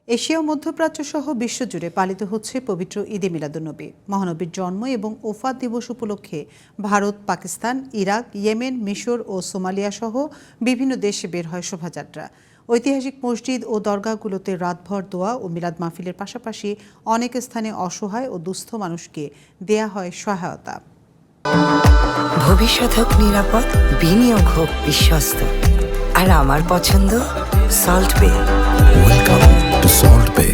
Asia ও মধ্যপ্রাচ্য সহ বিশ্বজুড়ে পালিত হচ্ছে পবিত্র ঈদে মিলাদুন্নবী। মহানবীর জন্ম এবং ওফাত দিবস উপলক্ষে ভারত, পাকিস্তান, ইরাক, ইয়েমেন, মিশর ও সোমালিয়া সহ বিভিন্ন দেশে বের হয় শোভাযাত্রা। ঐতিহাসিক মসজিদ ও দরগাহগুলোতে রাতভর দোয়া ও মিলাদ মাহফিলের পাশাপাশি অনেক স্থানে অসহায় ও দুস্থ মানুষকে দেয়া হয় সহায়তা। ভবিষ্যৎ হোক নিরাপদ, বিনিয়োগ হোক বিশ্বস্ত, আর আমার পছন্দ সল্ট বে। ওয়েলকাম টু সল্ট বে।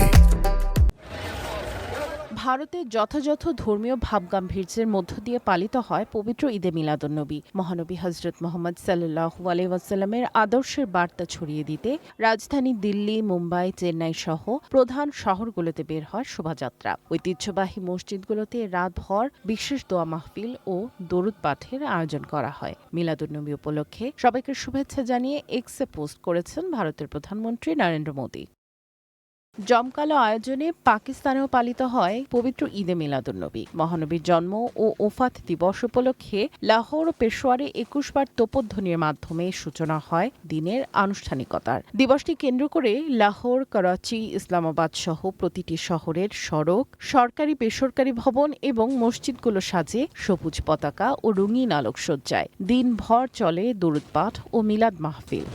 ভারতে যথাযথ ধর্মীয় ভাবগাম্ভীর্যের মধ্য দিয়ে পালিত হয় পবিত্র ঈদে মিলাদুন্নবী। মহানবী হজরত মোহাম্মদ সাল্লাল্লাহু আলাইহি ওয়াসাল্লামের আদর্শের বার্তা ছড়িয়ে দিতে রাজধানী দিল্লি, মুম্বাই, চেন্নাই সহ প্রধান শহরগুলোতে বের হয় শোভাযাত্রা। ঐতিহ্যবাহী মসজিদগুলোতে রাতভর বিশেষ দোয়া মাহফিল ও দরুদ পাঠের আয়োজন করা হয়। মিলাদুন্নবী উপলক্ষে সবাইকে শুভেচ্ছা জানিয়ে এক্সে পোস্ট করেছেন ভারতের প্রধানমন্ত্রী নরেন্দ্র মোদী। জমকালো আয়োজনে পাকিস্তানেও পালিত হয় পবিত্র ঈদে মিলাদুন্নবী। মহানবীর জন্ম ও ওফাত দিবস উপলক্ষে লাহোর ও পেশোয়ারে ২১ বার তোপধ্বনির মাধ্যমে সূচনা হয় দিনের আনুষ্ঠানিকতার। দিবসটি কেন্দ্র করে লাহোর, করাচি, ইসলামাবাদ সহ প্রতিটি শহরের সড়ক, সরকারি বেসরকারি ভবন এবং মসজিদগুলো সাজে সবুজ পতাকা ও রঙিন আলোকসজ্জায়। দিনভর চলে দরুদ পাঠ ও মিলাদ মাহফিল।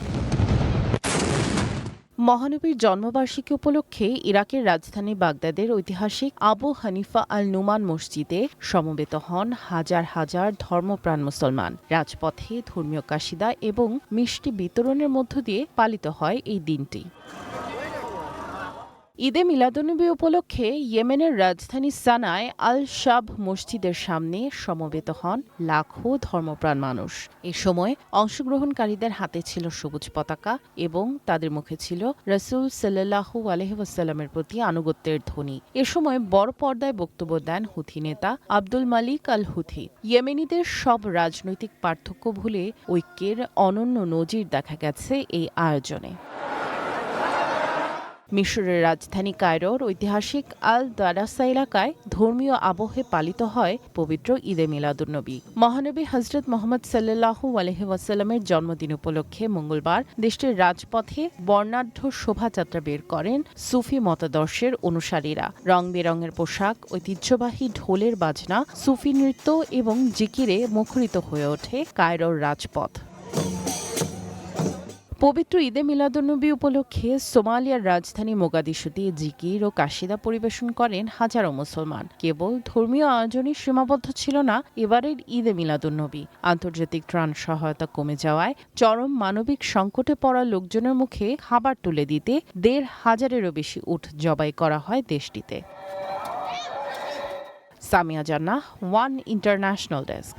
মহানবীর জন্মবার্ষিকী উপলক্ষে ইরাকের রাজধানী বাগদাদের ঐতিহাসিক আবু হানিফা আল নুমান মসজিদে সমবেত হন হাজার হাজার ধর্মপ্রাণ মুসলমান। রাজপথে ধর্মীয় কাসিদা এবং মিষ্টি বিতরণের মধ্য দিয়ে পালিত হয় এই দিনটি। ঈদে মিলাদুন্নবী উপলক্ষে ইয়েমেনের রাজধানী সানায় আল শাব মসজিদের সামনে সমবেত হন লাখো ধর্মপ্রাণ মানুষ। এ সময় অংশগ্রহণকারীদের হাতে ছিল সবুজ পতাকা এবং তাদের মুখে ছিল রাসূল সাল্লাল্লাহু আলাইহি ওয়াসাল্লামের প্রতি আনুগত্যের ধ্বনি। এ সময় বড় পর্দায় বক্তব্য দেন হুথি নেতা আব্দুল মালিক আল হুথি। ইয়েমেনিদের সব রাজনৈতিক পার্থক্য ভুলে ঐক্যের অনন্য নজির দেখা গেছে এই আয়োজনে। মিশরের রাজধানী কায়রোর ঐতিহাসিক আল দারাসা এলাকায় ধর্মীয় আবহে পালিত হয় পবিত্র ঈদে মিলাদুন্নবী। মহানবী হজরত মোহাম্মদ সাল্লাল্লাহু আলাইহি ওয়াসাল্লামের জন্মদিন উপলক্ষে মঙ্গলবার দেশটির রাজপথে বর্ণাঢ্য শোভাযাত্রা বের করেন সুফি মতাদর্শের অনুসারীরা। রং বেরঙের পোশাক, ঐতিহ্যবাহী ঢোলের বাজনা, সুফি নৃত্য এবং জিকিরে মুখরিত হয়ে ওঠে কায়রোর রাজপথ। পবিত্র ঈদে মিলাদুন্নবী উপলক্ষে সোমালিয়ার রাজধানী মোগাদিশুতে জিকির ও কাসিদা পরিবেশন করেন হাজারো মুসলমান। কেবল ধর্মীয় আয়োজনই সীমাবদ্ধ ছিল না এবারের ঈদে মিলাদুন্নবী। আন্তর্জাতিক ত্রাণ সহায়তা কমে যাওয়ায় চরম মানবিক সংকটে পড়া লোকজনের মুখে খাবার তুলে দিতে ১৫০০-এরও বেশি উট জবাই করা হয় দেশটিতে। সামিয়া জান্নাহ, ওয়ান ইন্টারন্যাশনাল ডেস্ক।